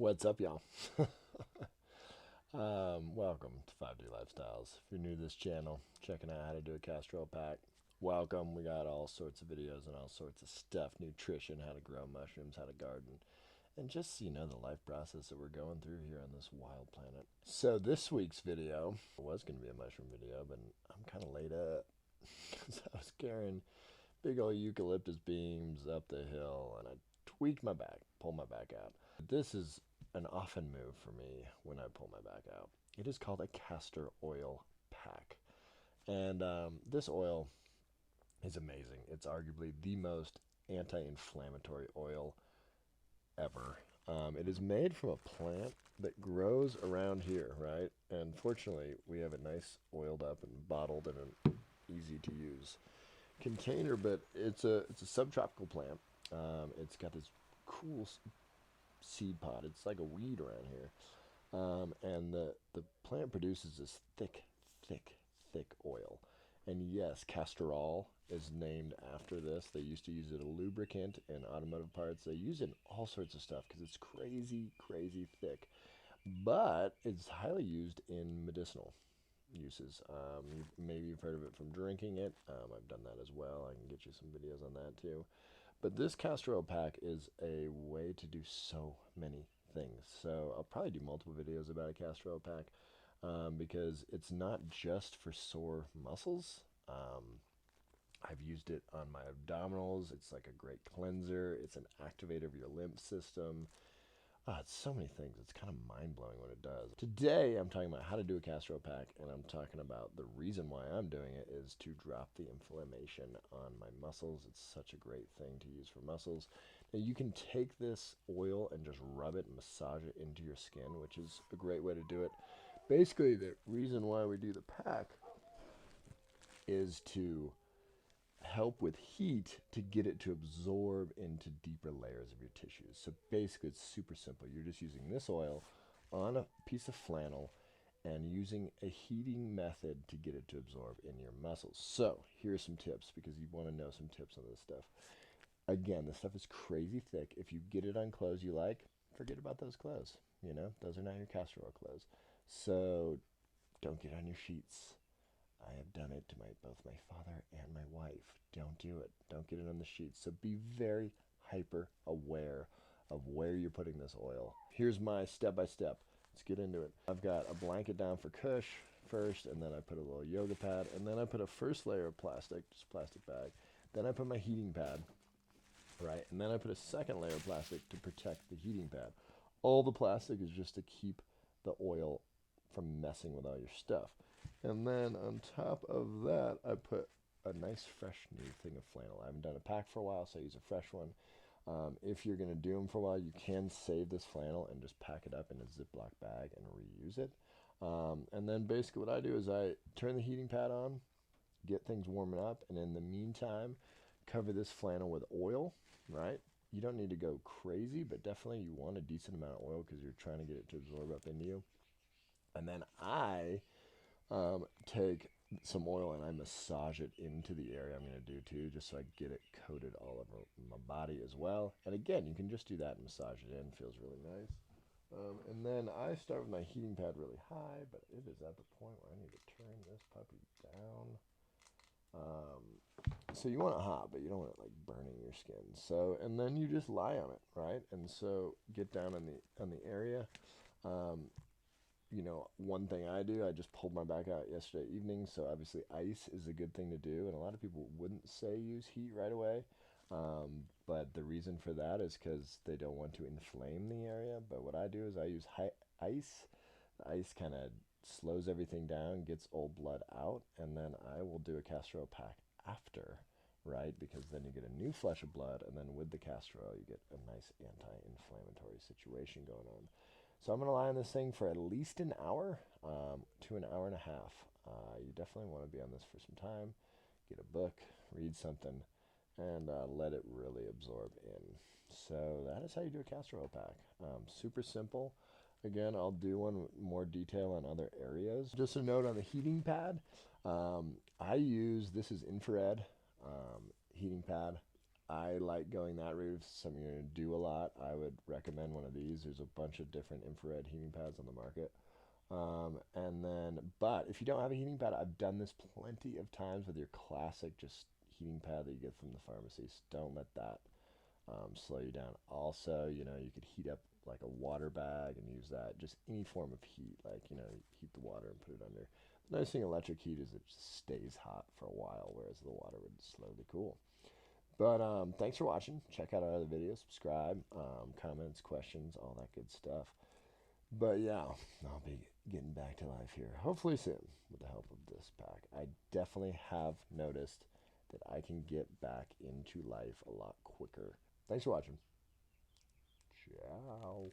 What's up, y'all? Welcome to 5D Lifestyles. If you're new to this channel, checking out how to do a castor oil pack, welcome. We got all sorts of videos and all sorts of stuff, nutrition, how to grow mushrooms, how to garden, and just, the life process that we're going through here on this wild planet. So this week's video was going to be a mushroom video, but I'm kind of laid up because I was carrying big old eucalyptus beams up the hill and I tweaked my back, pulled my back out. This is an often move for me when I pull my back out. It is called a castor oil pack. And this oil is amazing. It's arguably the most anti inflammatory oil ever. It is made from a plant that grows around here, right? And fortunately, we have it nice oiled up and bottled in an easy to use container, but it's a subtropical plant. It's got this cool seed pod. It's like a weed around here, and the plant produces this thick oil. And yes, castor oil is named after this. They used to use it as a lubricant in automotive parts. They use it in all sorts of stuff because it's crazy thick. But it's highly used in medicinal uses. Maybe you've heard of it from drinking it. I've done that as well. I can get you some videos on that too. But this castor oil pack is a way to do so many things. So I'll probably do multiple videos about a castor oil pack because it's not just for sore muscles. I've used it on my abdominals. It's like a great cleanser. It's an activator of your lymph system. It's so many things. It's kind of mind blowing what it does. Today, I'm talking about how to do a castor oil pack, and I'm talking about the reason why I'm doing it is to drop the inflammation on my muscles. It's such a great thing to use for muscles. Now, you can take this oil and just rub it and massage it into your skin, which is a great way to do it. Basically, the reason why we do the pack is to help with heat to get it to absorb into deeper layers of your tissues. So basically, it's super simple. You're just using this oil on a piece of flannel and using a heating method to get it to absorb in your muscles. So here's some tips because you want to know some tips on this stuff. Again, this stuff is crazy thick. If you get it on clothes you like, forget about those clothes. Those are not your castor oil clothes. So don't get on your sheets. I have done it to both my father and my wife. Don't do it. Don't get it on the sheets. So be very hyper aware of where you're putting this oil. Here's my step by step. Let's get into it. I've got a blanket down for cush first, and then I put a little yoga pad, and then I put a first layer of plastic, just plastic bag. Then I put my heating pad, right? And then I put a second layer of plastic to protect the heating pad. All the plastic is just to keep the oil from messing with all your stuff. And then on top of that, I put a nice fresh new thing of flannel. I haven't done a pack for a while, so I use a fresh one. If you're going to do them for a while, you can save this flannel and just pack it up in a Ziploc bag and reuse it. And then basically what I do is I turn the heating pad on, get things warming up, and in the meantime, cover this flannel with oil, right? You don't need to go crazy, but definitely you want a decent amount of oil because you're trying to get it to absorb up into you. And then I take some oil and I massage it into the area I'm going to do too, just so I get it coated all over my body as well. And again, you can just do that and massage it in. It feels really nice. And then I start with my heating pad really high, but it is at the point where I need to turn this puppy down. So you want it hot, but you don't want it like burning your skin. So, and then you just lie on it, right? And so get down on the area. One thing I do, I just pulled my back out yesterday evening, so obviously ice is a good thing to do, and a lot of people wouldn't say use heat right away, but the reason for that is because they don't want to inflame the area. But what I do is I use ice. The ice kind of slows everything down, gets old blood out, and then I will do a castor oil pack after, right? Because then you get a new flush of blood, and then with the castor oil, you get a nice anti-inflammatory situation going on. So I'm going to lie on this thing for at least an hour to an hour and a half. You definitely want to be on this for some time. Get a book, read something, and let it really absorb in. So that is how you do a castor oil pack. Super simple. Again, I'll do one with more detail on other areas. Just a note on the heating pad. I use, this is infrared heating pad. I like going that route. If it's something you're going to do a lot, I would recommend one of these. There's a bunch of different infrared heating pads on the market. And then, but if you don't have a heating pad, I've done this plenty of times with your classic just heating pad that you get from the pharmacies. Don't let that slow you down. Also, you could heat up like a water bag and use that. Just any form of heat, like, heat the water and put it under. The nice thing electric heat is it just stays hot for a while, whereas the water would slowly cool. But thanks for watching. Check out our other videos. Subscribe, comments, questions, all that good stuff. But yeah, I'll be getting back to life here, hopefully soon, with the help of this pack. I definitely have noticed that I can get back into life a lot quicker. Thanks for watching. Ciao.